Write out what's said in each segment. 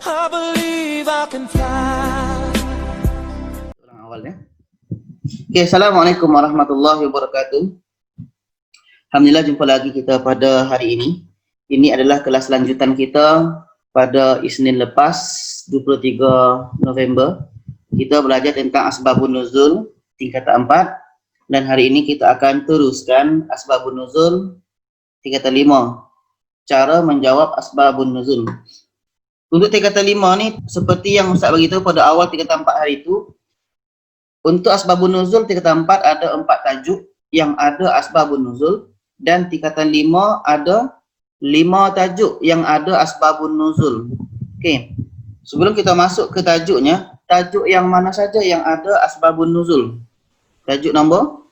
I believe I can fly. Ulang awalnya. Okay, Assalamualaikum warahmatullahi wabarakatuh. Alhamdulillah jumpa lagi kita pada hari ini. Ini adalah kelas lanjutan kita pada Isnin lepas 23 November. Kita belajar tentang asbabun nuzul tingkatan 4 dan hari ini kita akan teruskan asbabun nuzul tingkatan 5. Cara menjawab asbabun nuzul. Untuk tingkatan 5 ni seperti yang Ustaz beritahu pada awal tingkatan 4 hari itu, untuk asbabun nuzul tingkatan 4 ada 4 tajuk yang ada asbabun nuzul, dan tingkatan 5 ada 5 tajuk yang ada asbabun nuzul. Okey. Sebelum kita masuk ke tajuknya, tajuk yang mana saja yang ada asbabun nuzul? Tajuk nombor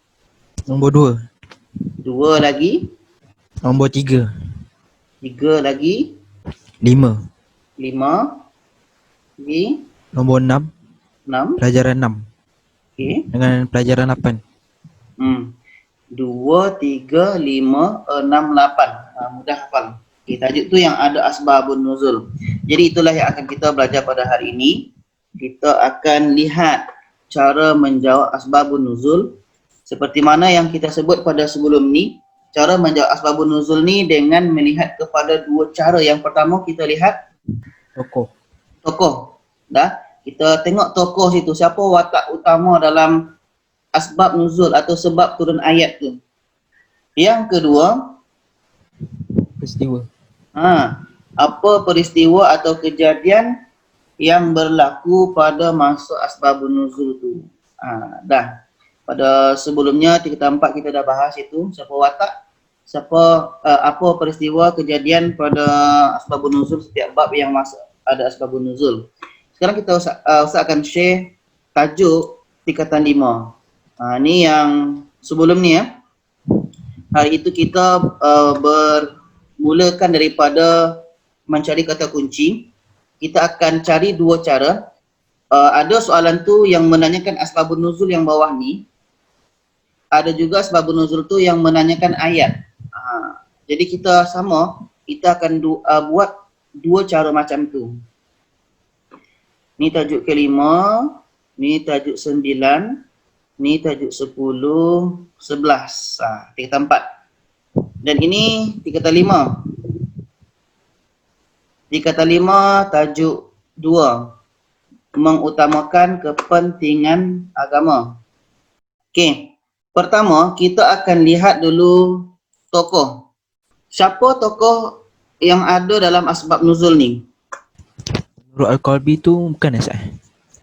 2. 2 lagi, Nombor 3. 3 lagi, 5. 5 lagi, Nombor 6. 6. Pelajaran 6 Okey. dengan pelajaran 8. 2, 3, 5, 6, 8. Mudah hafal. Okay, tajuk tu yang ada asbabun nuzul. Jadi itulah yang akan kita belajar pada hari ini. Kita akan lihat cara menjawab asbabun nuzul. Seperti mana yang kita sebut pada sebelum ni, cara menjawab asbabun nuzul ni dengan melihat kepada 2 cara. Yang pertama kita lihat tokoh. Dah, kita tengok tokoh situ, siapa watak utama dalam asbab nuzul atau sebab turun ayat tu. Yang kedua, Peristiwa. apa peristiwa atau kejadian yang berlaku pada masa asbabun nuzul tu. Dah. Pada sebelumnya tingkatan 4 kita dah bahas itu, siapa watak, apa peristiwa kejadian pada asbabun nuzul, setiap bab yang masuk ada asbabun nuzul. Sekarang kita Ustaz akan share tajuk tingkatan 5. Ni yang sebelum ni ya. Hari itu kita bermulakan daripada mencari kata kunci. Kita akan cari 2 cara. Ada soalan tu yang menanyakan asbabun nuzul yang bawah ni. Ada juga asbabun nuzul tu yang menanyakan ayat. Jadi kita akan buat 2 cara macam tu. Ni tajuk ke-5, ni tajuk 9, ni tajuk 10, 11. Tingkatan 4. Dan ini tingkatan 5. Tingkatan 5 tajuk 2. Mengutamakan kepentingan agama. Okey. Pertama, kita akan lihat dulu tokoh. Siapa tokoh yang ada dalam asbab nuzul ni? Menurut Al-Qalbi tu bukan Asal.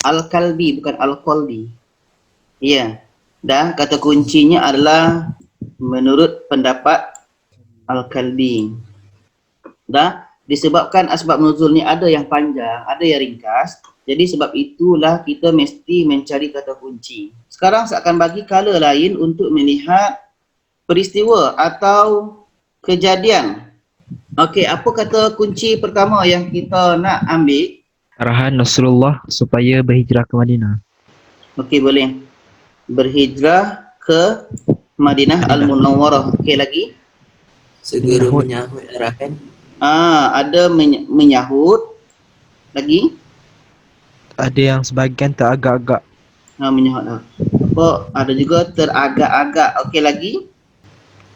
Al-Kalbi, bukan Al-Qalbi. Ya. Dah, kata kuncinya adalah menurut pendapat Al-Kalbi. Dah, disebabkan asbab nuzul ni ada yang panjang, ada yang ringkas. Jadi sebab itulah kita mesti mencari kata kunci. Sekarang saya akan bagi color lain untuk melihat peristiwa atau kejadian. Okey, apa kata kunci pertama yang kita nak ambil? Arahan Rasulullah supaya berhijrah ke Madinah. Okey, boleh. Berhijrah ke Madinah Al-Munawwarah. Okey, lagi? Segera menyahut arahan. Ada menyahut. Lagi? Ada yang sebahagian teragak-agak. Menyahut. Apa? Ada juga teragak-agak. Okey, lagi?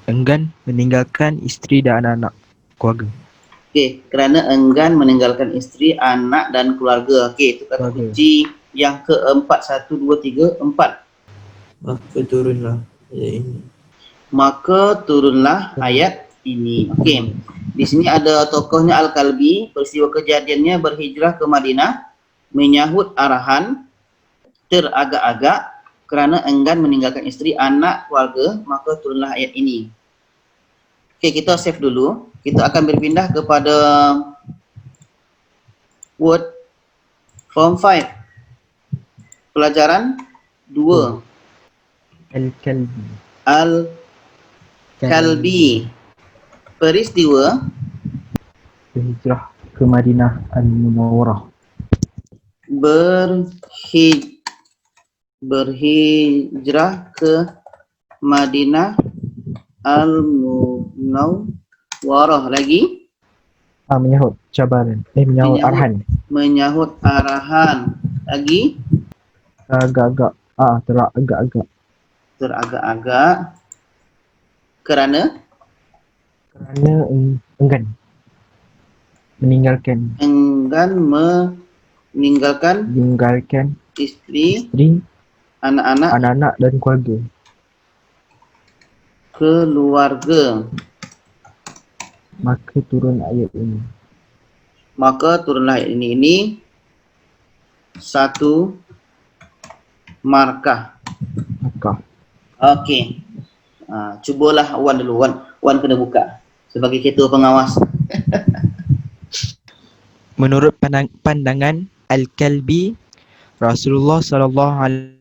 Enggan meninggalkan isteri dan anak-anak keluarga. Okey, kerana enggan meninggalkan isteri, anak dan keluarga. Okey, itu kata kunci yang keempat. 1, 2, 3, 4. Maka turunlah ayat ini. Maka turunlah ayat ini. Okey. Di sini ada tokohnya Al-Kalbi, peristiwa kejadiannya berhijrah ke Madinah, menyahut arahan, teragak-agak kerana enggan meninggalkan isteri, anak, keluarga, maka turunlah ayat ini. Okey, kita save dulu. Kita akan berpindah kepada Word Form 5. Pelajaran 2. Al-Kalbi. Al-Kalbi. Peristiwa Berhijrah ke Madinah Al-Munawwarah. berhijrah ke Madinah Al-Munawwarah. Lagi? Menyahut cabaran. Menyahut arahan. Menyahut arahan. Lagi Agak-agak. Teragak-agak. teragak-agak kerana Kerana enggan. Meninggalkan enggan meninggalkan isteri, isteri, anak-anak, anak-anak dan keluarga. Maka turun ayat ini. Maka turunlah ayat ini. Ini satu markah. Maka Okey. Cubalah Wan dulu. Wan kena buka sebagai ketua pengawas. Menurut pandangan Al-Kalbi, Rasulullah SAW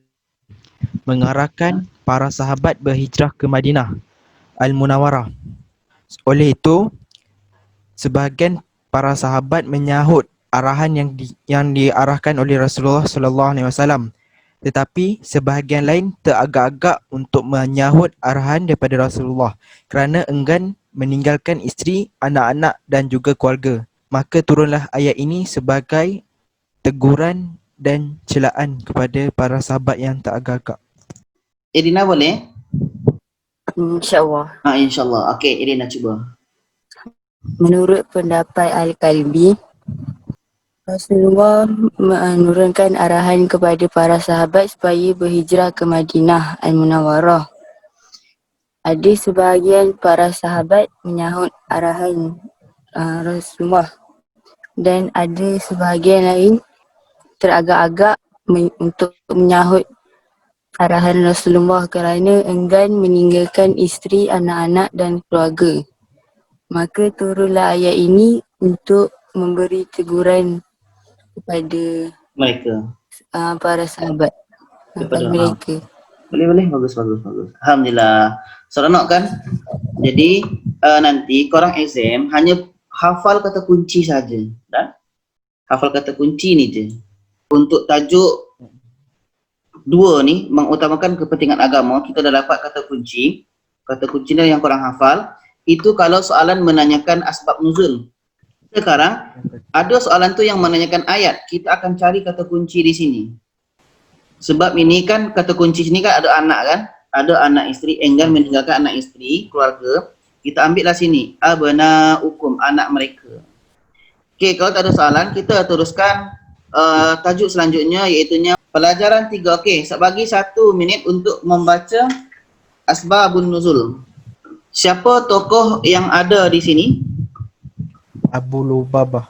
mengarahkan para sahabat berhijrah ke Madinah Al-Munawwarah. Oleh itu, sebahagian para sahabat menyahut arahan yang diarahkan oleh Rasulullah SAW, tetapi sebahagian lain teragak-agak untuk menyahut arahan daripada Rasulullah kerana enggan meninggalkan isteri, anak-anak dan juga keluarga. Maka turunlah ayat ini sebagai teguran dan celaan kepada para sahabat yang teragak-agak. Irina boleh? InsyaAllah. InsyaAllah. Okey, Irina cuba. Menurut pendapat Al-Kalbi, Rasulullah menurunkan arahan kepada para sahabat supaya berhijrah ke Madinah Al-Munawwarah. Ada sebahagian para sahabat menyahut arahan Rasulullah dan ada sebahagian lain teragak-agak untuk menyahut arahan Rasulullah kerana enggan meninggalkan isteri, anak-anak dan keluarga. Maka turunlah ayat ini untuk memberi teguran kepada Mereka. para sahabat, kepada mereka. Boleh. Bagus. Alhamdulillah. Seronok kan? Jadi nanti korang exam hanya hafal kata kunci saja. Dah? Hafal kata kunci ni je. Untuk tajuk 2 ni, mengutamakan kepentingan agama, kita dah dapat kata kunci. Kata kunci ni yang korang hafal. Itu kalau soalan menanyakan asbab nuzul. Sekarang ada soalan tu yang menanyakan ayat. Kita akan cari kata kunci di sini. Sebab ini kan kata kunci sini kan ada anak kan? Ada anak isteri, enggan meninggalkan anak isteri, keluarga. Kita ambillah sini. Abnaukum, anak mereka. Okey, kalau tak ada soalan, kita teruskan tajuk selanjutnya iaitunya pelajaran 3. Okey, bagi 1 minit untuk membaca asbabun nuzul. Siapa tokoh yang ada di sini? Abu Lubabah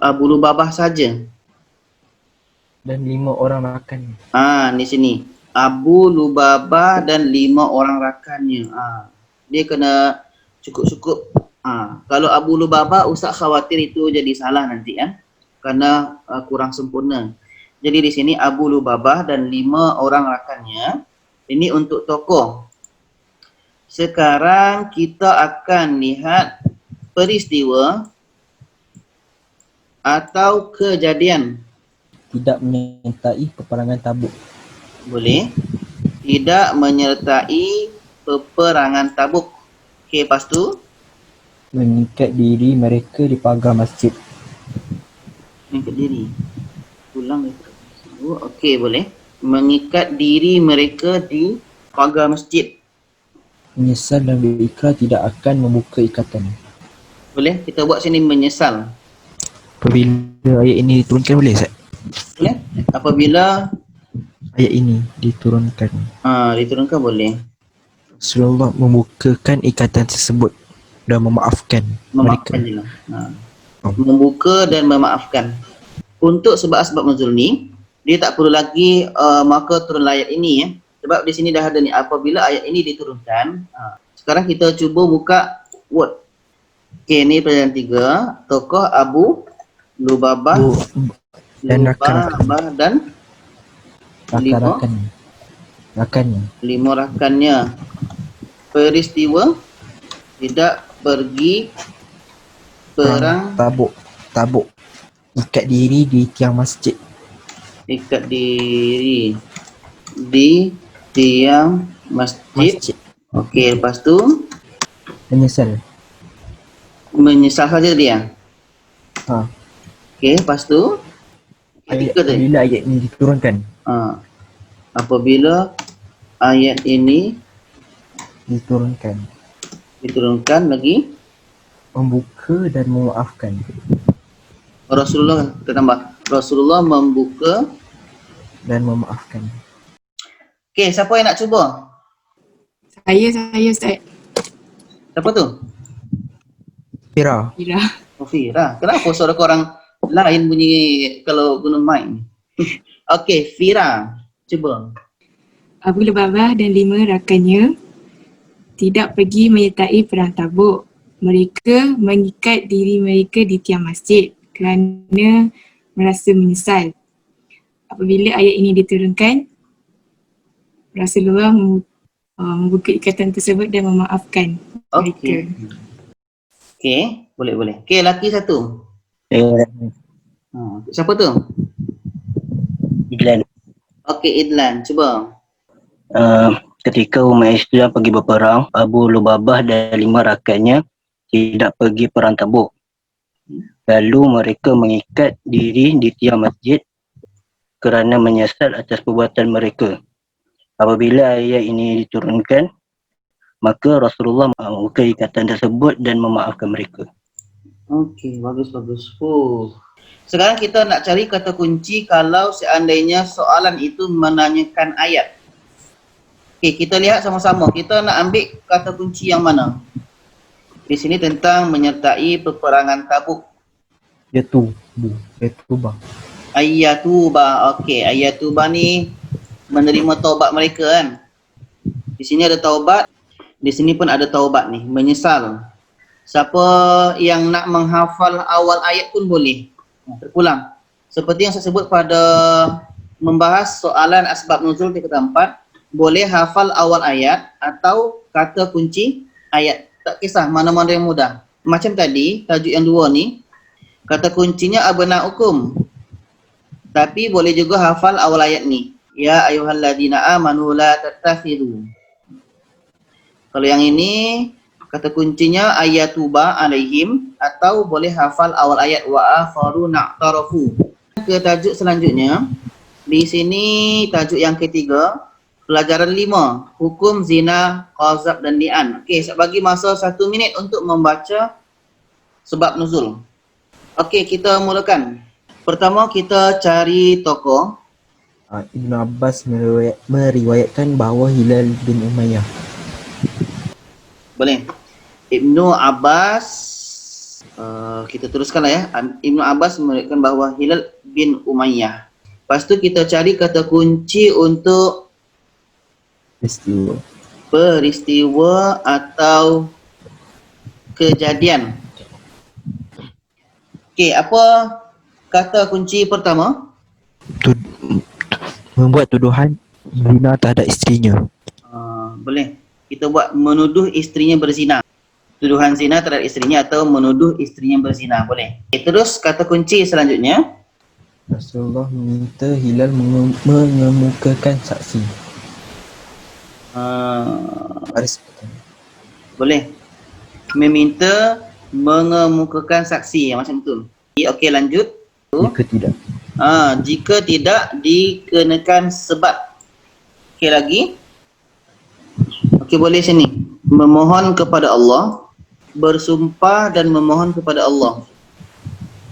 Abu Lubabah saja. dan 5 orang rakannya. Di sini. Abu Lubabah dan 5 orang rakannya. Dia kena cukup-cukup. Kalau Abu Lubabah, Ustaz khawatir itu jadi salah nanti ya. Kerana kurang sempurna. Jadi di sini Abu Lubabah dan 5 orang rakannya. Ini untuk tokoh. Sekarang kita akan lihat peristiwa atau kejadian. tidak menyertai peperangan Tabuk. Boleh. Tidak menyertai peperangan Tabuk. Okey, lepas tu Mengikat diri mereka di pagar masjid. mengikat diri. Ulang. Okey, boleh. Mengikat diri mereka di pagar masjid. Menyesal dan berikrar tidak akan membuka ikatan. Boleh? Kita buat sini menyesal. Apabila ayat ini diturunkan boleh Ustaz? Boleh? Apabila Ayat ini diturunkan, diturunkan boleh. Rasulullah membukakan ikatan tersebut dan memaafkan Memaafkan mereka. je lah. Membuka dan memaafkan. Untuk sebab-sebab nuzul ni, dia tak perlu lagi maka turun ayat ini ya. Sebab di sini dah ada ni, apabila ayat ini diturunkan. Sekarang kita cuba buka word. Okey, ni pelajaran 3. Tokoh Abu Lubabah Dan Lubabah dan rakannya. 5 rakannya. Peristiwa tidak pergi perang. Tabuk. Ikat diri di tiang masjid. Ikat diri di tiang masjid. Okey, lepas tu Menyesal Menyesal saja dia. Ha. Okey, lepas tu ketika tadi. Bila ayat ini diturunkan. Apabila ayat ini diturunkan lagi, Membuka dan memaafkan. Rasulullah, kita tambah, Rasulullah membuka. Dan memaafkan. Okey, siapa yang nak cuba? Saya Ustaz. Siapa tu? Fira. Ira. Oh, Fira. Kenapa suara korang lain bunyi kalau guna mic ni? Okey, Fira, cuba. Abu Lubabah dan 5 rakannya tidak pergi menyertai perang Tabuk. Mereka mengikat diri mereka di tiang masjid kerana merasa menyesal. Apabila ayat ini diturunkan, Rasulullah membuka ikatan tersebut dan memaafkan mereka. Okey, boleh. Okey, laki satu. Siapa tu? Idlan. Okey, Idlan, cuba. Ketika umat Islam pergi berperang, Abu Lubabah dan 5 rakannya tidak pergi perang Tabuk. Lalu mereka mengikat diri di tiang masjid kerana menyesal atas perbuatan mereka. Apabila ayat ini diturunkan, maka Rasulullah membuka ikatan tersebut dan memaafkan mereka. Okey, bagus. Sekarang kita nak cari kata kunci kalau seandainya soalan itu menanyakan ayat. Okey, kita lihat sama-sama. Kita nak ambil kata kunci yang mana? Di sini tentang menyertai peperangan Tabuk. Yatubah. Ayatubah. Okey, Ayatubah ni menerima taubat mereka kan. Di sini ada taubat, di sini pun ada taubat ni, menyesal. Siapa yang nak menghafal awal ayat pun boleh. Terulang. Seperti yang saya sebut pada membahas soalan asbab nuzul tingkat 4, boleh hafal awal ayat atau kata kunci ayat. Tak kisah mana-mana yang mudah. Macam tadi, tajuk yang 2 ni, kata kuncinya abna'ukum. Tapi boleh juga hafal awal ayat ni. Ya ayyuhalladzina amanu la tattakhidhu. Kalau yang ini kata kuncinya ayatuba alaihim, atau boleh hafal awal ayat wa akharu na'tarafu. Ke tajuk selanjutnya. Di sini tajuk yang ketiga, pelajaran 5, hukum zina, qazab dan li'an. Okey, saya bagi masa 1 minit untuk membaca sebab nuzul. Okey, kita mulakan. Pertama kita cari tokoh. Ibn Abbas meriwayatkan bahawa Hilal bin Umayyah. Boleh. Ibnu Abbas, kita teruskanlah ya. Ibnu Abbas meriwayatkan bahawa Hilal bin Umayyah. Lepas tu kita cari kata kunci untuk peristiwa atau kejadian. Okey, apa kata kunci pertama? Membuat tuduhan zina terhadap isterinya. Boleh. Kita buat menuduh isterinya berzina. Tuduhan zina terhadap isterinya atau menuduh isterinya berzina. Boleh. Okay, terus kata kunci selanjutnya. Rasulullah meminta Hilal mengemukakan saksi. Boleh. Meminta mengemukakan saksi. Macam tu. Okey, lanjut. Jika tidak. Jika tidak dikenakan sebab. Okey, lagi. Okey, boleh sini. Memohon kepada Allah, bersumpah dan memohon kepada Allah.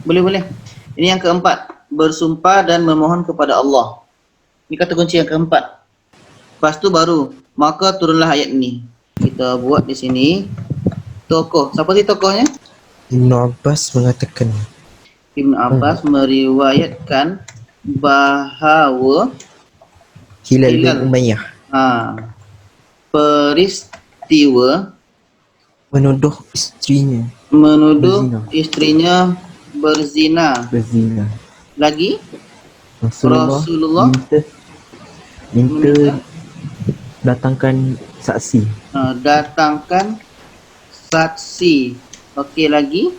Boleh. Ini yang keempat. Bersumpah dan memohon kepada Allah. Ini kata kunci yang keempat. Lepas tu baru, maka turunlah ayat ini. Kita buat di sini. Tokoh. Siapa sih tokohnya? Ibn Abbas mengatakan. Ibn Abbas meriwayatkan bahawa Hilal bin Umayyah peristiwa menuduh isterinya berzina. Lagi Rasulullah minta datangkan saksi. Datangkan saksi. Okey, lagi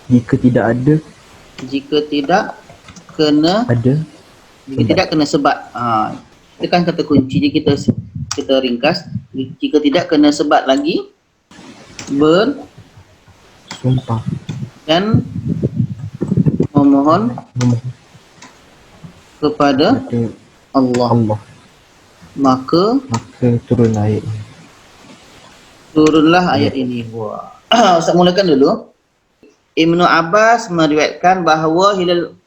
Jika tidak kena sebab. Itu kan kata kunci. Jadi kita ringkas. Jika tidak kena sebab lagi bersumpah dan memohon kepada kepada Allah, Allah, maka maka turunlah ayat ini. turunlah ayat ini. Wah. Ustaz mulakan dulu. Ibnu Abbas meriwayatkan bahawa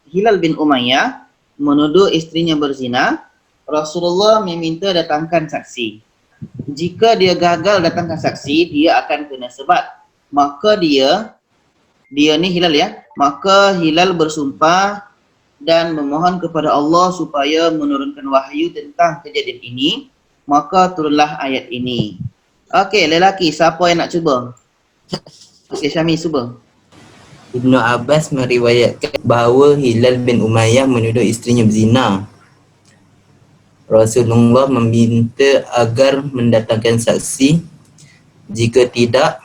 Hilal bin Umayyah menuduh istrinya berzina. Rasulullah meminta datangkan saksi. Jika dia gagal datangkan saksi, dia akan kena sebat. Maka dia ni Hilal ya, maka Hilal bersumpah dan memohon kepada Allah supaya menurunkan wahyu tentang kejadian ini. Maka turunlah ayat ini. Okey, lelaki siapa yang nak cuba? Okey, Syami cuba. Ibnu Abbas meriwayatkan bahawa Hilal bin Umayyah menuduh isterinya berzina. Rasulullah meminta agar mendatangkan saksi, jika tidak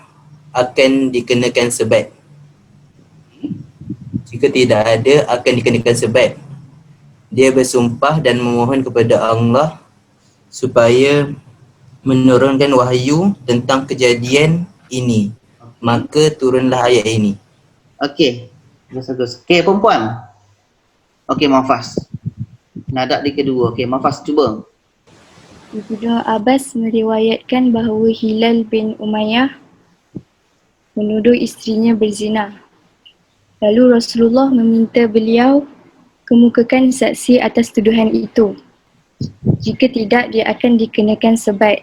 akan dikenakan sebat. Jika tidak ada akan dikenakan sebat. Dia bersumpah dan memohon kepada Allah supaya menurunkan wahyu tentang kejadian ini. Maka turunlah ayat ini. Okey, bagus. Okey, perempuan. Okey, Mafas. Nadak di kedua. Okey, Mafas cuba. Ibnu Abbas meriwayatkan bahawa Hilal bin Umayyah menuduh isterinya berzina. Lalu Rasulullah meminta beliau kemukakan saksi atas tuduhan itu. Jika tidak, dia akan dikenakan sebat.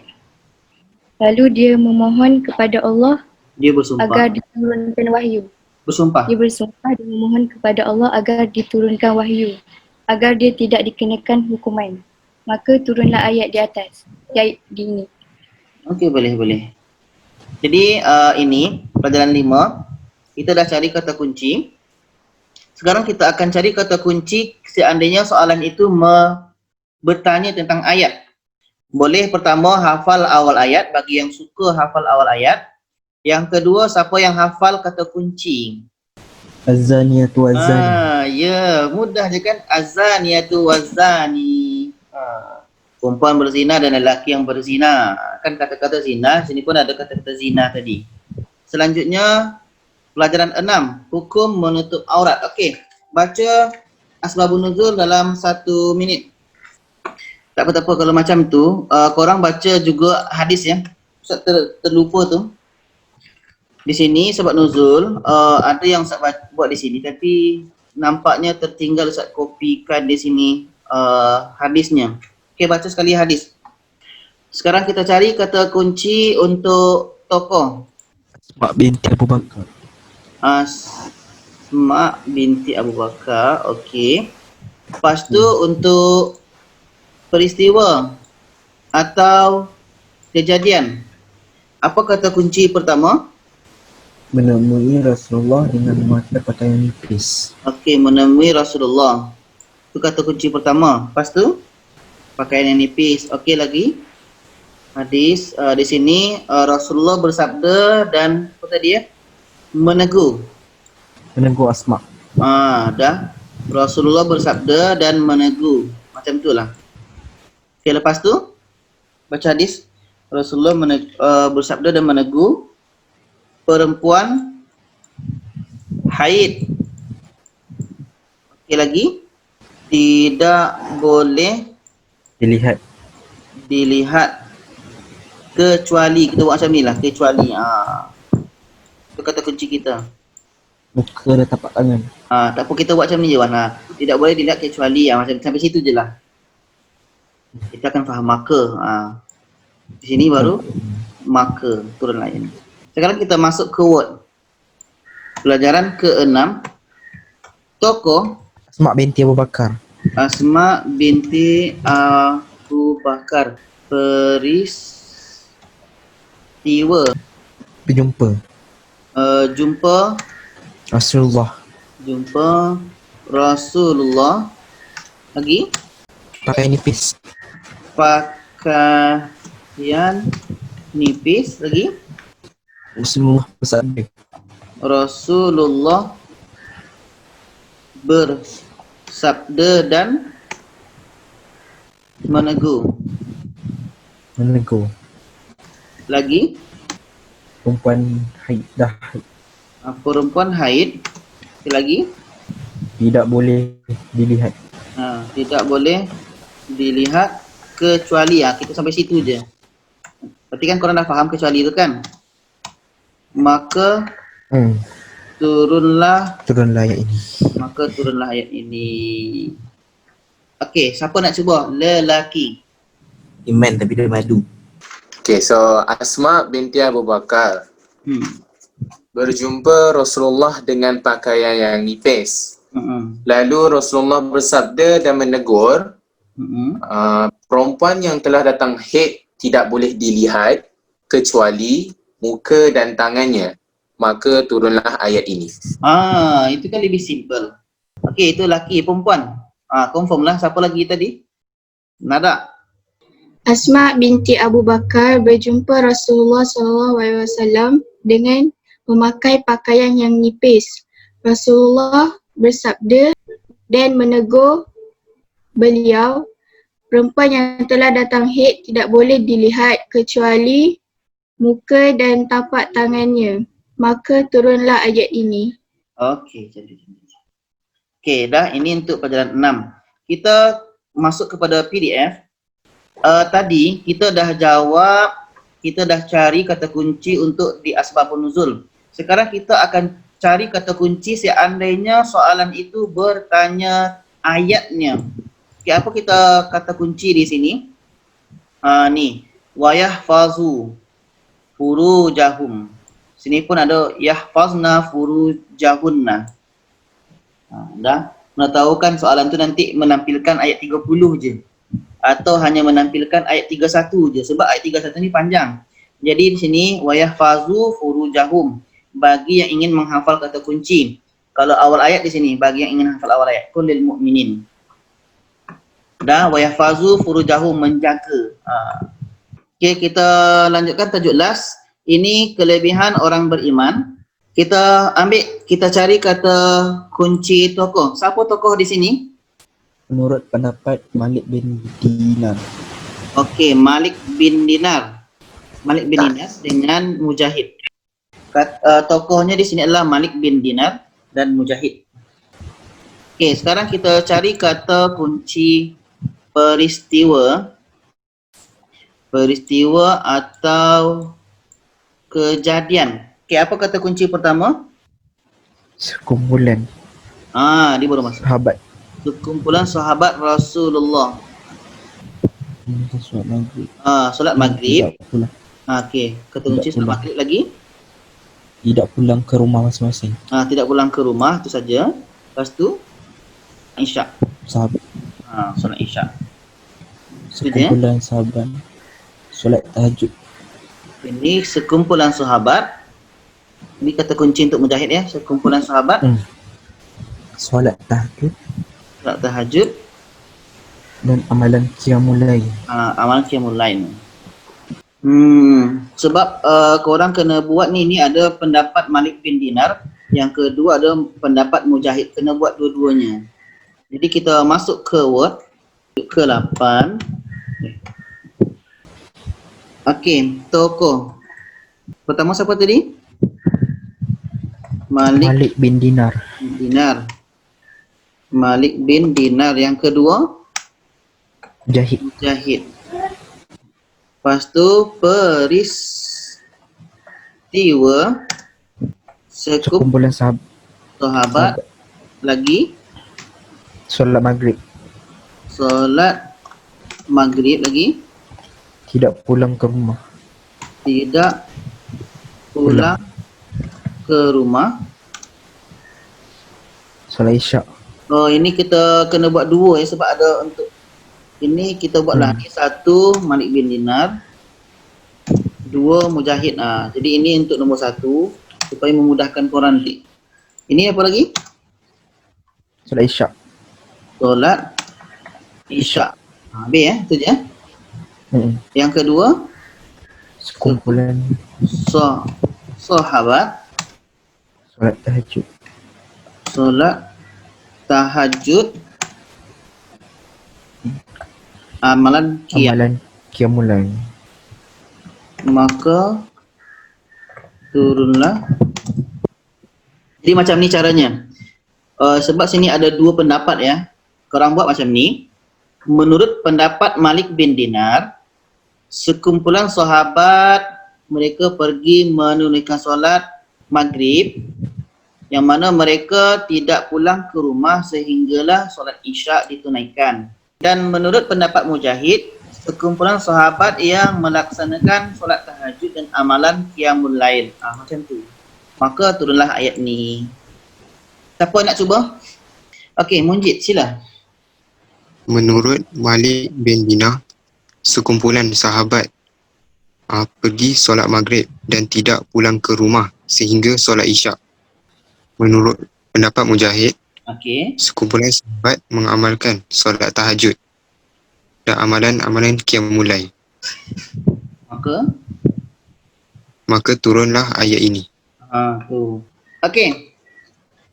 Lalu dia memohon kepada Allah Dia bersumpah. agar diturunkan wahyu. Bersumpah. Dia bersumpah dan memohon kepada Allah agar diturunkan wahyu, agar dia tidak dikenakan hukuman. Maka turunlah ayat di atas, ayat di ini. Okey, boleh. Jadi ini pelajaran 5. Kita dah cari kata kunci. Sekarang kita akan cari kata kunci seandainya soalan itu bertanya tentang ayat. Boleh pertama hafal awal ayat bagi yang suka hafal awal ayat. Yang kedua, siapa yang hafal kata kunci? Az-zaniyatu waz-zani. Ya, mudah je kan? Az-zaniyatu waz-zani. Perempuan berzina dan lelaki yang berzina. Kan kata-kata zina, sini pun ada kata-kata zina tadi. Selanjutnya, pelajaran 6, hukum menutup aurat. Okey, baca asbabun nuzul dalam 1 minit. Tak apa-apa kalau macam tu, korang baca juga hadis ya. Ustaz terlupa tu. Di sini sebab nuzul, ada yang Ustaz buat di sini tapi nampaknya tertinggal Ustaz kopikan di sini hadisnya. Okey, baca sekali hadis. Sekarang kita cari kata kunci untuk tokoh. Asma binti Abu Bakar. Asma binti Abu Bakar. Okey. Lepas tu untuk peristiwa atau kejadian. Apa kata kunci pertama? Menemui Rasulullah dengan memakai pakaian nipis. Okey, menemui Rasulullah. Itu kata kunci pertama. Lepas tu pakaian yang nipis. Okey, lagi hadis di sini Rasulullah bersabda dan apa tadi ya? Menegur. Menegur Asma. Dah. Rasulullah bersabda dan menegur. Macam itulah. Okey, lepas tu baca hadis. Rasulullah bersabda dan menegur perempuan haid. Okey, lagi tidak boleh dilihat kecuali, kita buat macam ni lah, kecuali. Itu kata kunci kita. Muka dan tapak tangan. Tak apa, kita buat macam ni je Wan. Tidak boleh dilihat kecuali, macam sampai situ je lah. Kita akan faham maka. Di sini baru maka turun lain. Sekarang kita masuk ke word. Pelajaran ke-6. Tokoh Asma binti Abu Bakar. Asma binti Abu Bakar. Peristiwa. Berjumpa Jumpa Rasulullah. Jumpa Rasulullah. Lagi Pakai nipis. pakaian nipis. Lagi Rasulullah bersabda. Rasulullah bersabda dan menegur. Menegur Lagi perempuan haid dah haid. Perempuan haid. Sekali lagi. Tidak boleh dilihat. Tidak boleh dilihat kecuali, kita sampai situ je. Berarti kan korang dah faham kecuali itu kan? Maka turunlah ayat ini. Maka turunlah ayat ini. Okey, siapa nak cuba? Lelaki. Iman tapi dia madu. Okay, so Asma binti Abu Bakar berjumpa Rasulullah dengan pakaian yang nipis. Lalu Rasulullah bersabda dan menegur, perempuan yang telah datang haid tidak boleh dilihat kecuali muka dan tangannya. Maka turunlah ayat ini. Itu kan lebih simple. Okey, itu laki, perempuan. Confirm lah. Siapa lagi tadi? Nada. Asma binti Abu Bakar berjumpa Rasulullah SAW dengan memakai pakaian yang nipis. Rasulullah bersabda dan menegur beliau, perempuan yang telah datang haid tidak boleh dilihat kecuali muka dan tapak tangannya. Maka turunlah ayat ini. Okey, jadi. Okey, dah, ini untuk pelajaran 6. Kita masuk kepada PDF. Tadi kita dah jawab, kita dah cari kata kunci untuk di asbabun nuzul. Sekarang kita akan cari kata kunci seandainya soalan itu bertanya ayatnya. Okey, apa kita kata kunci di sini? Ni, wa yahfazu furujahum. Sini pun ada yahfazna furujahunna. Dah, nak tahu kan soalan tu nanti menampilkan ayat 30 je atau hanya menampilkan ayat 31 je, sebab ayat 31 ni panjang. Jadi di sini wa yahfazu furujahum, bagi yang ingin menghafal kata kunci. Kalau awal ayat di sini bagi yang ingin hafal awal ayat, qul lil mu'minin. Dah, wa yahfazu furujahum, menjaga. Okey, kita lanjutkan tajuk last. Ini kelebihan orang beriman. Kita cari kata kunci tokoh. Siapa tokoh di sini? Menurut pendapat Malik bin Dinar. Okey, Malik bin Dinar. Malik bin Dinar dengan Mujahid. Tokohnya di sini adalah Malik bin Dinar dan Mujahid. Okey, sekarang kita cari kata kunci peristiwa. Peristiwa atau kejadian. Okey, apa kata kunci pertama? Sekumpulan. Dia baru masuk. Sahabat. Sekumpulan sahabat Rasulullah. Solat maghrib. Solat maghrib. Tidak pulang. Okey, kata kunci solat maghrib lagi. Tidak pulang ke rumah masing-masing. Tidak pulang ke rumah, itu saja. Lepas tu Isyak. Sahabat. Solat Isyak. Sekumpulan sahabat. Solat tahajud. Ini sekumpulan sahabat. Ini kata kunci untuk Mujahid ya, sekumpulan sahabat. Solat tahajud. Solat tahajud. Dan amalan qiyamul lail. Amalan qiyamul lail. Sebab korang kena buat ni ada pendapat Malik bin Dinar, yang kedua ada pendapat Mujahid, kena buat dua-duanya. Jadi kita masuk ke word ke-8. Okey, tokoh. Pertama siapa tadi? Malik bin Dinar. Malik bin Dinar. Yang kedua? Mujahid. Lepas tu peristiwa sekumpulan sahabat. Lagi solat maghrib. Lagi tidak pulang ke rumah. Solat isyak. Ini kita kena buat dua ya, sebab ada untuk ini kita buatlah ni satu Malik bin Dinar, dua Mujahid. Jadi ini untuk nombor 1 supaya memudahkan korang nanti. Ini apa lagi? Solat isyak. B ya, itu je. Yang kedua sekumpulan sahabat. Solat tahajud. Amalan qiyamul lail. Maka turunlah Jadi macam ni caranya. Sebab sini ada dua pendapat ya. Korang buat macam ni. Menurut pendapat Malik bin Dinar, sekumpulan sahabat mereka pergi menunaikan solat maghrib, yang mana mereka tidak pulang ke rumah sehinggalah solat isyak ditunaikan. Dan menurut pendapat Mujahid, sekumpulan sahabat yang melaksanakan solat tahajud dan amalan qiyamul lail. Macam tu. Maka turunlah ayat ni. Siapa nak cuba? Okey, Munjid, sila. Menurut Malik bin Dinar, sekumpulan sahabat pergi solat maghrib dan tidak pulang ke rumah sehingga solat isyak. Menurut pendapat Mujahid, sekumpulan sahabat mengamalkan solat tahajud dan amalan-amalan qiyamul lail. Maka turunlah ayat ini. Okey.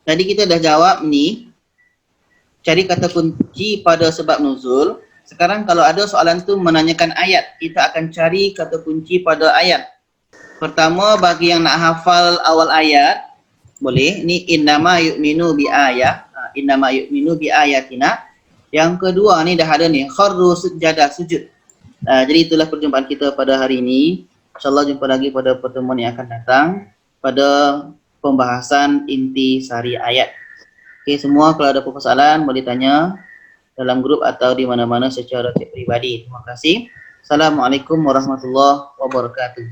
Tadi kita dah jawab ni. Cari kata kunci pada sebab nuzul. Sekarang kalau ada soalan tu menanyakan ayat, kita akan cari kata kunci pada ayat. Pertama, bagi yang nak hafal awal ayat, boleh. Ni innama yu'minu bi ayat. Innama yu'minu bi ayatina. Yang kedua ni dah ada ni, kharru sujada, sujud. Jadi itulah perjumpaan kita pada hari ini. InsyaAllah jumpa lagi pada pertemuan yang akan datang pada pembahasan inti sari ayat. Okey, semua kalau ada persoalan boleh tanya dalam grup atau di mana-mana secara pribadi. Terima kasih. Assalamualaikum warahmatullahi wabarakatuh.